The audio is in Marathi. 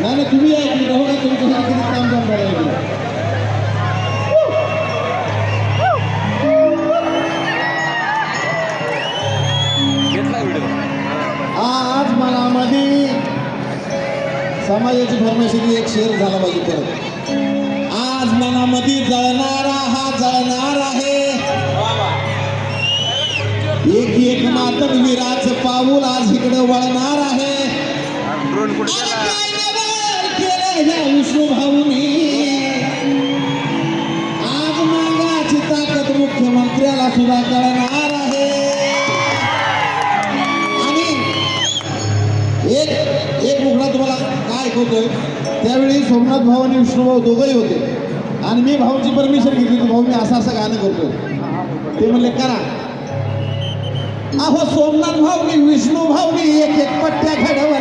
नाही नाही तुम्ही ऐकली राहू का तुमच्यासाठी किती काम काम करायला आज मनामध्ये समाजाची फरमाईशी एक शेर झाला पाहिजे परत. आज मनामध्ये जळणारा हा जळणार आहे. एक एक मातक वीराचं पाऊल आज इकडे वळणार आहे. विष्णू भाऊनी आज मागाची ताकद मुख्यमंत्र्याला सुद्धा कळणार आहे. आणि एक मुखडा तुम्हाला काय ऐकवतोय. त्यावेळी सोमनाथ भाऊ आणि विष्णू भाऊ दोघंही होते आणि मी भाऊची परमिशन घेतली होती. भाऊ मी असं असं गाणं करतो. ते म्हणले करा. अहो सोमनाथ भाऊनी विष्णू भाऊनी एक एक पट्ट्या घडवल्या.